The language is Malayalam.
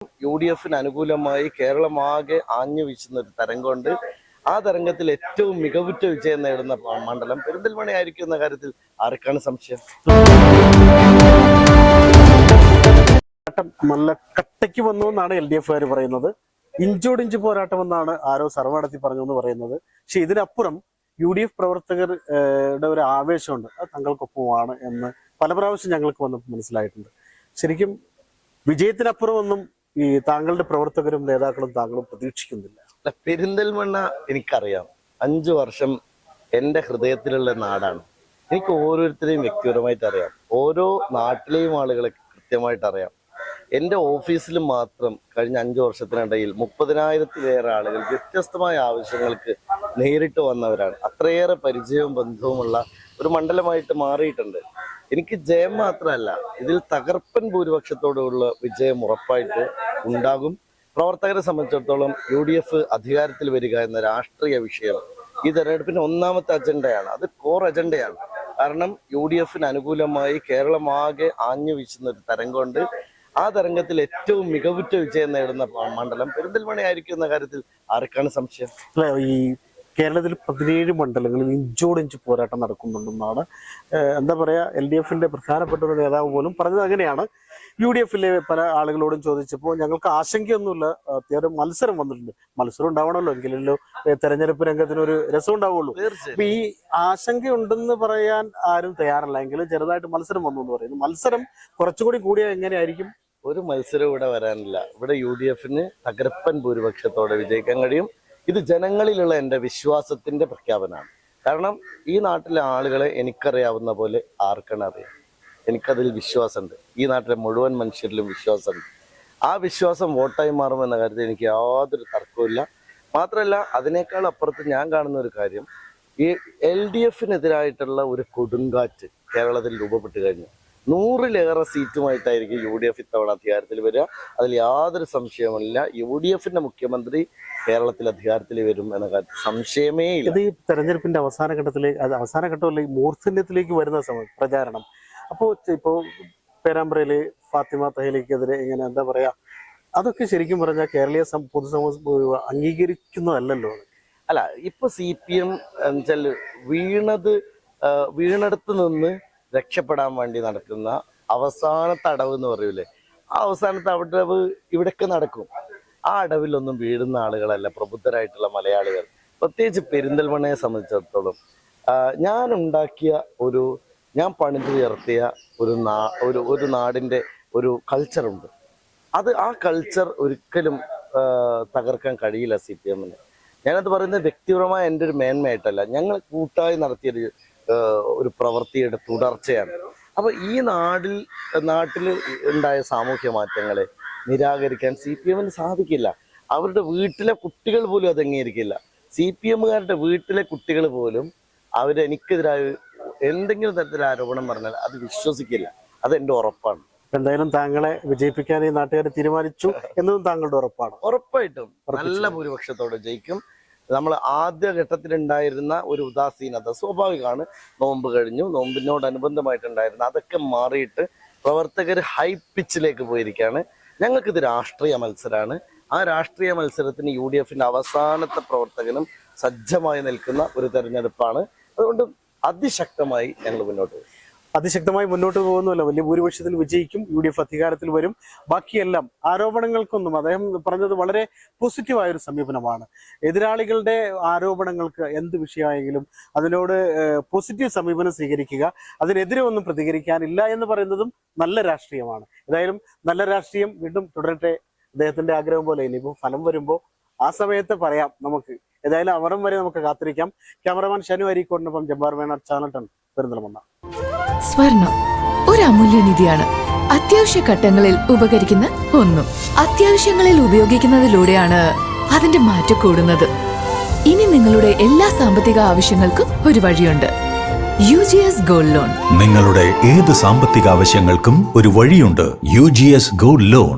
UDFിന് അനുകൂലമായി കേരളമാകെ ആഞ്ഞു വീശുന്ന ഒരു തരംഗമുണ്ട്. ആ തരംഗത്തിൽ ഏറ്റവും മികവുറ്റ വിജയം നേടുന്ന മണ്ഡലം പെരിന്തൽമണ്ണ ആയിരിക്കും എന്ന കാര്യത്തിൽ ആർക്കാണ് സംശയം? നല്ല കട്ടയ്ക്ക് വന്നു എന്നാണ് LDF പറയുന്നത്. ഇഞ്ചോടിഞ്ച് പോരാട്ടമെന്നാണ് ആരോ സർവ്വ നടത്തി പറഞ്ഞു എന്ന് പറയുന്നത്. പക്ഷെ ഇതിനപ്പുറം UDF പ്രവർത്തകരുടെ ഒരു ആവേശമുണ്ട്, അത് തങ്ങൾക്കൊപ്പമാണ് എന്ന് പല പ്രാവശ്യം ഞങ്ങൾക്ക് വന്നപ്പോൾ മനസ്സിലായിട്ടുണ്ട്. ശരിക്കും വിജയത്തിനപ്പുറം ഒന്നും ഈ താങ്കളുടെ പ്രവർത്തകരും നേതാക്കളും താങ്കളും പ്രതീക്ഷിക്കുന്നില്ല. പെരിന്തൽമണ്ണ എനിക്കറിയാം, 5 വർഷം എൻ്റെ ഹൃദയത്തിലുള്ള നാടാണ്. എനിക്ക് ഓരോരുത്തരെയും വ്യക്തിപരമായിട്ട് അറിയാം, ഓരോ നാട്ടിലെയും ആളുകളെ കൃത്യമായിട്ട് അറിയാം. എൻ്റെ ഓഫീസിൽ മാത്രം കഴിഞ്ഞ 5 വർഷത്തിനിടയിൽ 30,000-ലേറെ ആളുകൾ വ്യത്യസ്തമായ ആവശ്യങ്ങൾക്ക് നേരിട്ട് വന്നവരാണ്. അത്രയേറെ പരിചയവും ബന്ധവുമുള്ള ഒരു മണ്ഡലമായിട്ട് മാറിയിട്ടുണ്ട്. എനിക്ക് ജയം മാത്രമല്ല, ഇതിൽ തകർപ്പൻ ഭൂരിപക്ഷത്തോടുള്ള വിജയം ഉറപ്പായിട്ട് ഉണ്ടാകും. പ്രവർത്തകരെ സംബന്ധിച്ചിടത്തോളം UDF അധികാരത്തിൽ വരിക എന്ന രാഷ്ട്രീയ വിഷയം ഈ തെരഞ്ഞെടുപ്പിന്റെ ഒന്നാമത്തെ അജണ്ടയാണ്. അത് കോർ അജണ്ടയാണ്. കാരണം UDFിന് അനുകൂലമായി കേരളമാകെ ആഞ്ഞു വീശുന്ന ഒരു തരംഗമുണ്ട്. ആ തരംഗത്തിൽ ഏറ്റവും മികവുറ്റ വിജയം നേടുന്ന മണ്ഡലം പെരിന്തൽമണ്ണ ആയിരിക്കും എന്ന കാര്യത്തിൽ ആർക്കാണ് സംശയം? ഈ കേരളത്തിൽ 17 മണ്ഡലങ്ങളിൽ ഇഞ്ചോടിഞ്ച് പോരാട്ടം നടക്കുന്നുണ്ടെന്നാണ് എന്താ പറയാ LDFിന്റെ പ്രധാനപ്പെട്ട ഒരു നേതാവ് പോലും പറഞ്ഞത്. അങ്ങനെയാണ്. UDFിലെ പല ആളുകളോടും ചോദിച്ചപ്പോൾ ഞങ്ങൾക്ക് ആശങ്കയൊന്നുമില്ല, അത്യാവശ്യം മത്സരം വന്നിട്ടുണ്ട്. മത്സരം ഉണ്ടാവണമല്ലോ, എങ്കിലല്ലോ തെരഞ്ഞെടുപ്പ് രംഗത്തിന് ഒരു രസം ഉണ്ടാവുള്ളൂ. അപ്പൊ ഈ ആശങ്കയുണ്ടെന്ന് പറയാൻ ആരും തയ്യാറല്ല, എങ്കിലും ചെറുതായിട്ട് മത്സരം വന്നു എന്ന് പറയുന്നു. മത്സരം കുറച്ചുകൂടി കൂടിയാൽ എങ്ങനെയായിരിക്കും? ഒരു മത്സരം ഇവിടെ വരാനില്ല. ഇവിടെ UDFിന് തകർപ്പൻ ഭൂരിപക്ഷത്തോടെ വിജയിക്കാൻ കഴിയും. ഇത് ജനങ്ങളിലുള്ള എൻ്റെ വിശ്വാസത്തിന്റെ പ്രഖ്യാപനമാണ്. കാരണം ഈ നാട്ടിലെ ആളുകളെ എനിക്കറിയാവുന്ന പോലെ ആർക്കാണ് അറിയാം. എനിക്കതിൽ വിശ്വാസമുണ്ട്. ഈ നാട്ടിലെ മുഴുവൻ മനുഷ്യരിലും വിശ്വാസമുണ്ട്. ആ വിശ്വാസം വോട്ടായി മാറുമെന്ന കാര്യത്തിൽ എനിക്ക് യാതൊരു തർക്കവുമില്ല. മാത്രമല്ല, അതിനേക്കാൾ അപ്പുറത്ത് ഞാൻ കാണുന്ന ഒരു കാര്യം, ഈ LDFിനെതിരായിട്ടുള്ള ഒരു കൊടുങ്കാറ്റ് കേരളത്തിൽ രൂപപ്പെട്ട് കഴിഞ്ഞു. 100-ലേറെ സീറ്റുമായിട്ടായിരിക്കും UDF ഇത്തവണ അധികാരത്തിൽ വരിക. അതിൽ യാതൊരു സംശയവുമില്ല. UDFിന്റെ മുഖ്യമന്ത്രി കേരളത്തിൽ അധികാരത്തിൽ വരും എന്ന കാര്യം സംശയമേ ഇല്ല. ഇത് ഈ തെരഞ്ഞെടുപ്പിന്റെ അവസാന ഘട്ടത്തിലേക്ക് മൂർധന്യത്തിലേക്ക് വരുന്ന സമയം പ്രചാരണം. അപ്പോൾ ഇപ്പോൾ പേരാമ്പ്രയില് ഫാത്തിമ തഹലിക്കെതിരെ ഇങ്ങനെ എന്താ പറയാ, അതൊക്കെ ശരിക്കും പറഞ്ഞാൽ കേരളീയ പൊതുസമൂഹം അംഗീകരിക്കുന്നതല്ലല്ലോ. അല്ല, ഇപ്പൊ CPM എന്നുവെച്ചാൽ വീണടത്ത് നിന്ന് രക്ഷപ്പെടാൻ വേണ്ടി നടക്കുന്ന അവസാനത്തെ അടവ് എന്ന് പറയൂലേ, ആ അവസാനത്തെ അടവ് ഇവിടെയൊക്കെ നടക്കും. ആ അടവിലൊന്നും വീഴുന്ന ആളുകളല്ല പ്രബുദ്ധരായിട്ടുള്ള മലയാളികൾ. പ്രത്യേകിച്ച് പെരിന്തൽമണ്ണയെ സംബന്ധിച്ചിടത്തോളം ഞാൻ പണിതുയർത്തിയ ഒരു നാടിൻ്റെ ഒരു കൾച്ചറുണ്ട്. ആ കൾച്ചർ ഒരിക്കലും തകർക്കാൻ കഴിയില്ല CPMന്. ഞാനത് പറയുന്നത് വ്യക്തിപരമായ എൻ്റെ ഒരു മേന്മയായിട്ടല്ല, ഞങ്ങൾ കൂട്ടായി നടത്തിയൊരു ഒരു പ്രവൃത്തിയുടെ തുടർച്ചയാണ്. അപ്പൊ ഈ നാട്ടിൽ ഉണ്ടായ സാമൂഹ്യ മാറ്റങ്ങളെ നിരാകരിക്കാൻ CPMന് സാധിക്കില്ല. അവരുടെ വീട്ടിലെ കുട്ടികൾ പോലും അത് അംഗീകരിക്കില്ല. CPMകാരുടെ വീട്ടിലെ കുട്ടികൾ പോലും എനിക്കെതിരായ എന്തെങ്കിലും തരത്തിലുള്ള ആരോപണം പറഞ്ഞാൽ അത് വിശ്വസിക്കില്ല. അതെന്റെ ഉറപ്പാണ്. എന്തായാലും താങ്കളെ വിജയിപ്പിക്കാൻ ഈ നാട്ടുകാർ തീരുമാനിച്ചു എന്നതും താങ്കളുടെ ഉറപ്പാണ്? ഉറപ്പായിട്ടും നല്ല ഭൂരിപക്ഷത്തോടെ ജയിക്കും. നമ്മൾ ആദ്യഘട്ടത്തിലുണ്ടായിരുന്ന ഒരു ഉദാസീനത സ്വാഭാവികമാണ്. നോമ്പ് കഴിഞ്ഞു, നോമ്പിനോടനുബന്ധമായിട്ടുണ്ടായിരുന്ന അതൊക്കെ മാറിയിട്ട് പ്രവർത്തകർ ഹൈ പിച്ചിലേക്ക് പോയിരിക്കുകയാണ്. ഞങ്ങൾക്കിത് രാഷ്ട്രീയ മത്സരമാണ്. ആ രാഷ്ട്രീയ മത്സരത്തിന് UDFിന്റെ അവസാനത്തെ പ്രവർത്തകനും സജ്ജമായി നിൽക്കുന്ന ഒരു തെരഞ്ഞെടുപ്പാണ്. അതുകൊണ്ട് അതിശക്തമായി ഞങ്ങൾ മുന്നോട്ട് പോകുന്നുമല്ല, വലിയ ഭൂരിപക്ഷത്തിൽ വിജയിക്കും. UDF അധികാരത്തിൽ വരും. ബാക്കിയെല്ലാം ആരോപണങ്ങൾക്കൊന്നും അദ്ദേഹം പറഞ്ഞത് വളരെ പോസിറ്റീവായ ഒരു സമീപനമാണ്. എതിരാളികളുടെ ആരോപണങ്ങൾക്ക് എന്ത് വിഷയമായെങ്കിലും അതിനോട് പോസിറ്റീവ് സമീപനം സ്വീകരിക്കുക, അതിനെതിരെ ഒന്നും പ്രതികരിക്കാനില്ല എന്ന് പറയുന്നതും നല്ല രാഷ്ട്രീയമാണ്. ഏതായാലും നല്ല രാഷ്ട്രീയം വീണ്ടും തുടരട്ടെ. അദ്ദേഹത്തിന്റെ ആഗ്രഹം പോലെ ഇനിയിപ്പോൾ ഫലം വരുമ്പോൾ ആ സമയത്ത് പറയാം നമുക്ക്. ഏതായാലും അവരം വരെ നമുക്ക് കാത്തിരിക്കാം. ക്യാമറമാൻ ഷനു അരീക്കോടിനൊപ്പം ജബ്ബാർ വേണാട്, ചാനൽ 10 പെരിന്തൽമണ്ണ. സ്വർണം ഒരു അമൂല്യനിധിയാണ്. അത്യാവശ്യ ഘട്ടങ്ങളിൽ ഉപകരിക്കുന്ന ഒന്നും. അത്യാവശ്യങ്ങളിൽ ഉപയോഗിക്കുന്നതിലൂടെയാണ് അതിന്റെ മാറ്റം കൂടുന്നത്. ഇനി നിങ്ങളുടെ എല്ലാ സാമ്പത്തിക ആവശ്യങ്ങൾക്കും ഒരു വഴിയുണ്ട്. UGS gold loan. നിങ്ങളുടെ ഏത് സാമ്പത്തിക ആവശ്യങ്ങൾക്കും ഒരു വഴിയുണ്ട്. UGS gold loan.